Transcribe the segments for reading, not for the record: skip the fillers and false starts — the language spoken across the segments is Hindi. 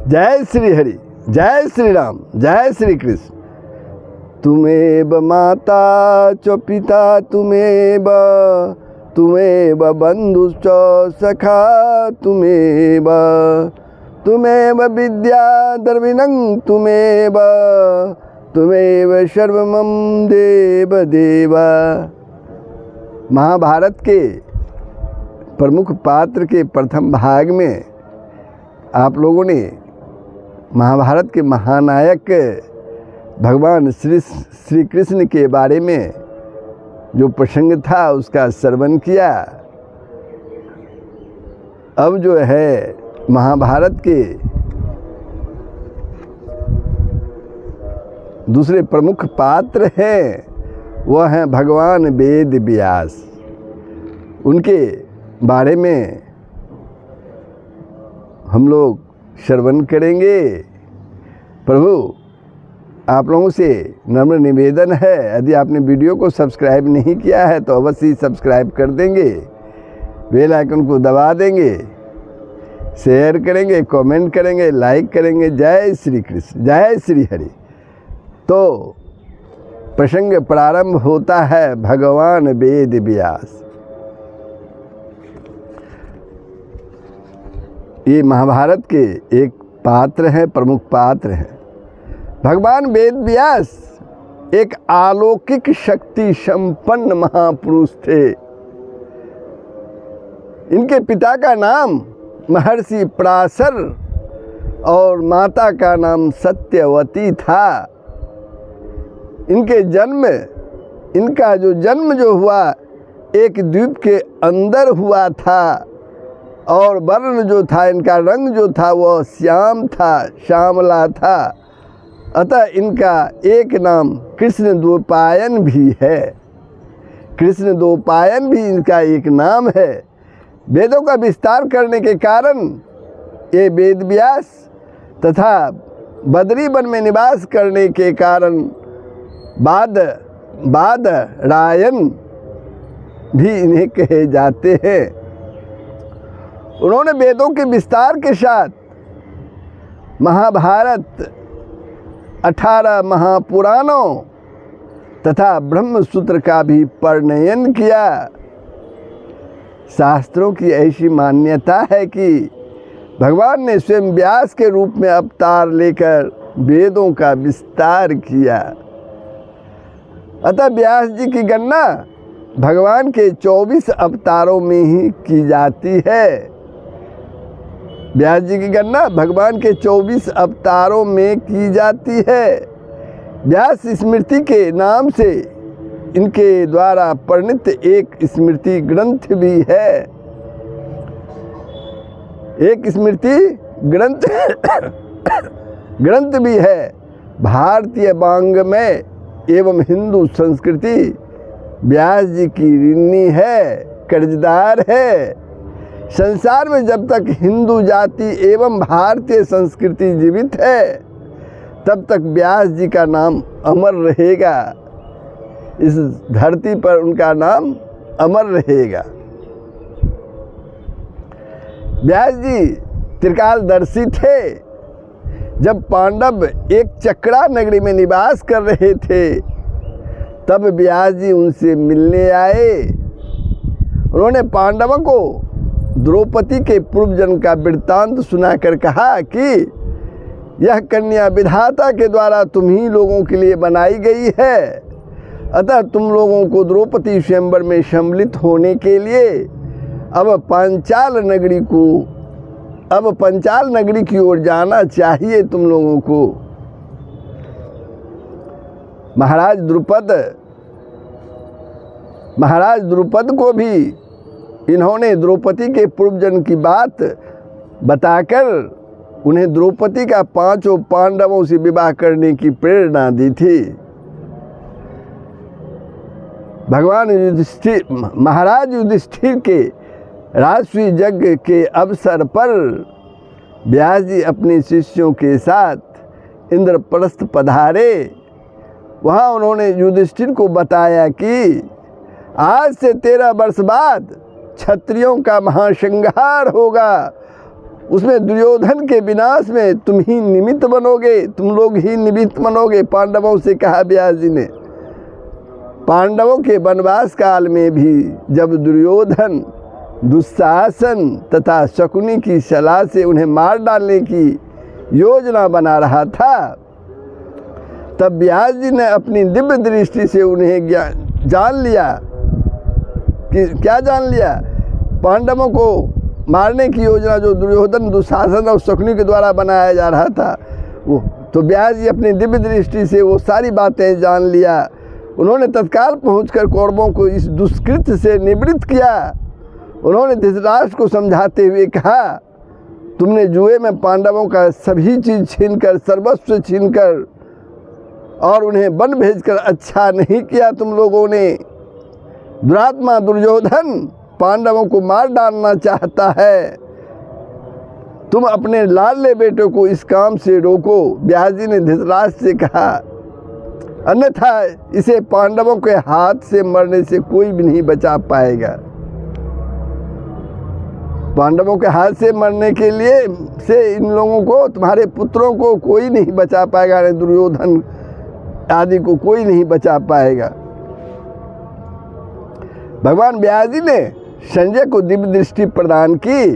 जय श्री हरि, जय श्री राम, जय श्री कृष्ण। तुमेव माता च पिता तुमेव, तुमेव बंधुश्च सखा तुमेव, तुमेव विद्या द्रविणं तुमेव, तुमेव सर्वमं देव देव। महाभारत के प्रमुख पात्र के प्रथम भाग में आप लोगों ने महाभारत के महानायक भगवान श्री कृष्ण के बारे में जो प्रसंग था उसका श्रवण किया। अब जो है महाभारत के दूसरे प्रमुख पात्र हैं, वह हैं भगवान वेद व्यास। उनके बारे में हम लोग श्रवण करेंगे। प्रभु आप लोगों से नम्र निवेदन है, यदि आपने वीडियो को सब्सक्राइब नहीं किया है तो अवश्य ही सब्सक्राइब कर देंगे, बेल आइकन को दबा देंगे, शेयर करेंगे, कमेंट करेंगे, लाइक करेंगे। जय श्री कृष्ण, जय श्री हरि। तो प्रसंग प्रारंभ होता है भगवान वेद व्यास। ये महाभारत के एक पात्र हैं, प्रमुख पात्र हैं। भगवान वेद व्यास एक अलौकिक शक्ति संपन्न महापुरुष थे। इनके पिता का नाम महर्षि पराशर और माता का नाम सत्यवती था। इनका जो जन्म हुआ एक द्वीप के अंदर हुआ था और वर्ण जो था, इनका रंग जो था वह श्याम था, श्यामला था। अतः इनका एक नाम कृष्णद्वैपायन भी है। कृष्णद्वैपायन भी इनका एक नाम है। वेदों का विस्तार करने के कारण ये वेद व्यास तथा बद्री वन में निवास करने के कारण बादरायण भी इन्हें कहे जाते हैं। उन्होंने वेदों के विस्तार के साथ महाभारत, 18 महापुराणों तथा ब्रह्मसूत्र का भी प्रणयन किया। शास्त्रों की ऐसी मान्यता है कि भगवान ने स्वयं व्यास के रूप में अवतार लेकर वेदों का विस्तार किया। अतः व्यास जी की गणना भगवान के 24 अवतारों में ही की जाती है। व्यास जी की गणना भगवान के 24 अवतारों में की जाती है। व्यास स्मृति के नाम से इनके द्वारा प्रणीत एक स्मृति ग्रंथ भी है। एक स्मृति ग्रंथ भी है। भारतीय वाङ्मय एवं हिंदू संस्कृति व्यास जी की ऋणी है, कर्जदार है। संसार में जब तक हिंदू जाति एवं भारतीय संस्कृति जीवित है तब तक व्यास जी का नाम अमर रहेगा। इस धरती पर उनका नाम अमर रहेगा। व्यास जी त्रिकालदर्शी थे। जब पांडव एक चक्रा नगरी में निवास कर रहे थे तब व्यास जी उनसे मिलने आए। उन्होंने पांडवों को द्रौपदी के पूर्व जन्म का वृत्तांत सुनाकर कहा कि यह कन्या विधाता के द्वारा तुम ही लोगों के लिए बनाई गई है। अतः तुम लोगों को द्रौपदी स्वयंवर में सम्मिलित होने के लिए अब पांचाल नगरी की ओर जाना चाहिए तुम लोगों को। महाराज द्रुपद को भी इन्होंने द्रौपदी के पूर्व जन्म की बात बताकर उन्हें द्रौपदी का 5 पांडवों से विवाह करने की प्रेरणा दी थी। महाराज युधिष्ठिर के राजसूय यज्ञ के अवसर पर व्यास जी अपने शिष्यों के साथ इंद्रप्रस्थ पधारे। वहाँ उन्होंने युधिष्ठिर को बताया कि आज से 13 वर्ष बाद क्षत्रियों का महासंहार होगा। उसमें दुर्योधन के विनाश में तुम ही निमित्त बनोगे, तुम लोग ही निमित्त बनोगे। पांडवों से कहा व्यास जी ने। पांडवों के वनवास काल में भी जब दुर्योधन दुशासन तथा शकुनी की सलाह से उन्हें मार डालने की योजना बना रहा था, तब व्यास जी ने अपनी दिव्य दृष्टि से उन्हें जान लिया कि क्या जान लिया, पांडवों को मारने की योजना जो दुर्योधन दुशासन और शकुनी के द्वारा बनाया जा रहा था, वो तो व्यास जी अपनी दिव्य दृष्टि से वो सारी बातें जान लिया। उन्होंने तत्काल पहुंचकर कौरवों को इस दुष्कृत्य से निवृत्त किया। उन्होंने धृतराष्ट्र को समझाते हुए कहा, तुमने जुए में पांडवों का सभी चीज़ छीनकर, सर्वस्व छीनकर और उन्हें वन भेजकर अच्छा नहीं किया तुम लोगों ने। दुरात्मा दुर्योधन पांडवों को मार डालना चाहता है। तुम अपने लाडले बेटे को इस काम से रोको। व्यास जी ने धृतराष्ट्र से कहा, अन्यथा इसे पांडवों के हाथ से मरने से कोई भी नहीं बचा पाएगा। पांडवों के हाथ से मरने के लिए से इन लोगों को, तुम्हारे पुत्रों को कोई नहीं बचा पाएगा, दुर्योधन आदि को कोई नहीं बचा पाएगा। भगवान व्यास जी ने संजय को दिव्य दृष्टि प्रदान की,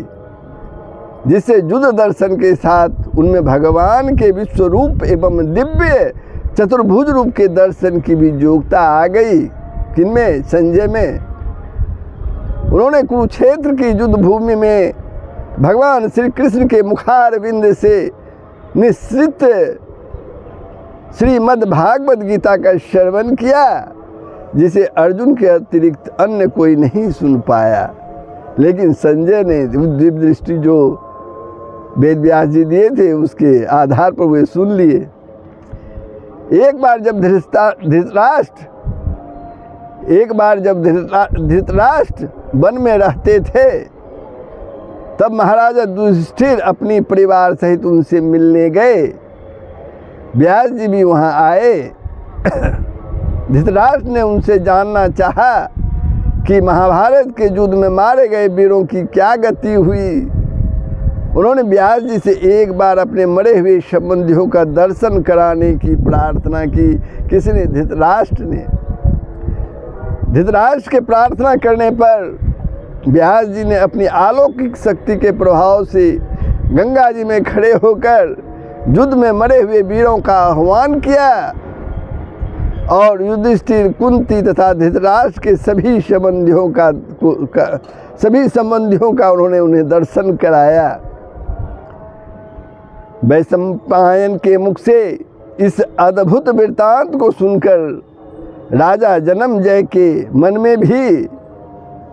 जिससे युद्ध दर्शन के साथ उनमें भगवान के विश्व रूप एवं दिव्य चतुर्भुज रूप के दर्शन की भी योग्यता आ गई। किनमें? संजय में। उन्होंने कुरुक्षेत्र की युद्ध भूमि में भगवान श्री कृष्ण के मुखारविंद से निश्चित श्रीमद् भागवत गीता का श्रवण किया, जिसे अर्जुन के अतिरिक्त अन्य कोई नहीं सुन पाया। लेकिन संजय ने दिव्य दृष्टि जो वेद व्यास जी दिए थे उसके आधार पर वे सुन लिए। एक बार जब धृतराष्ट्र वन में रहते थे, तब महाराजा युधिष्ठिर अपनी परिवार सहित उनसे मिलने गए। व्यास जी भी वहां आए। धृतराष्ट्र ने उनसे जानना चाहा कि महाभारत के युद्ध में मारे गए वीरों की क्या गति हुई। उन्होंने व्यास जी से एक बार अपने मरे हुए संबंधियों का दर्शन कराने की प्रार्थना की। किसने? धृतराष्ट्र ने। धृतराष्ट्र के प्रार्थना करने पर व्यास जी ने अपनी अलौकिक शक्ति के प्रभाव से गंगा जी में खड़े होकर युद्ध में मरे हुए वीरों का आह्वान किया और युधिष्ठिर, कुंती तथा धृतराष्ट्र के सभी संबंधियों का उन्होंने उन्हें दर्शन कराया। वैशंपायन के मुख से इस अद्भुत वृत्तांत को सुनकर राजा जन्मेजय के मन में भी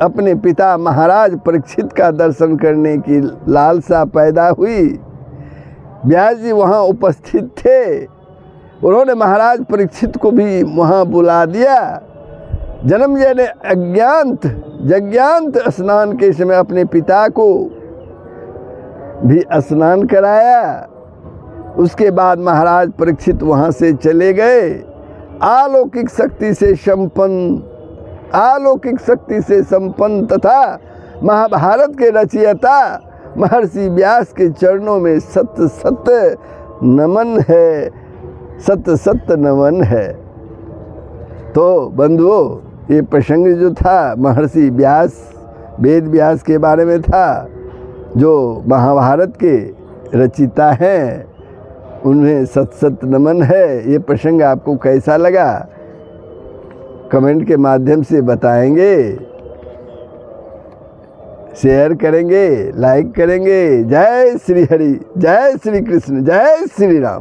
अपने पिता महाराज परीक्षित का दर्शन करने की लालसा पैदा हुई। व्यास जी वहाँ उपस्थित थे। उन्होंने महाराज परीक्षित को भी वहाँ बुला दिया। जन्मेजय ने जज्ञांत स्नान के समय अपने पिता को भी स्नान कराया। उसके बाद महाराज परीक्षित वहाँ से चले गए। अलौकिक शक्ति से संपन्न तथा महाभारत के रचयिता महर्षि व्यास के चरणों में सत नमन है। तो बंधुओं, ये प्रसंग जो था महर्षि व्यास, वेद व्यास के बारे में था, जो महाभारत के रचयिता हैं, उन्हें सत नमन है। ये प्रसंग आपको कैसा लगा कमेंट के माध्यम से बताएंगे, शेयर करेंगे, लाइक करेंगे। जय श्री हरि, जय श्री कृष्ण, जय श्री राम।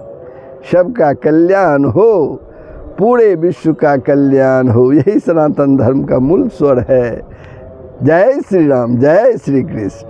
सबका कल्याण हो, पूरे विश्व का कल्याण हो, यही सनातन धर्म का मूल स्वर है। जय श्री राम, जय श्री कृष्ण।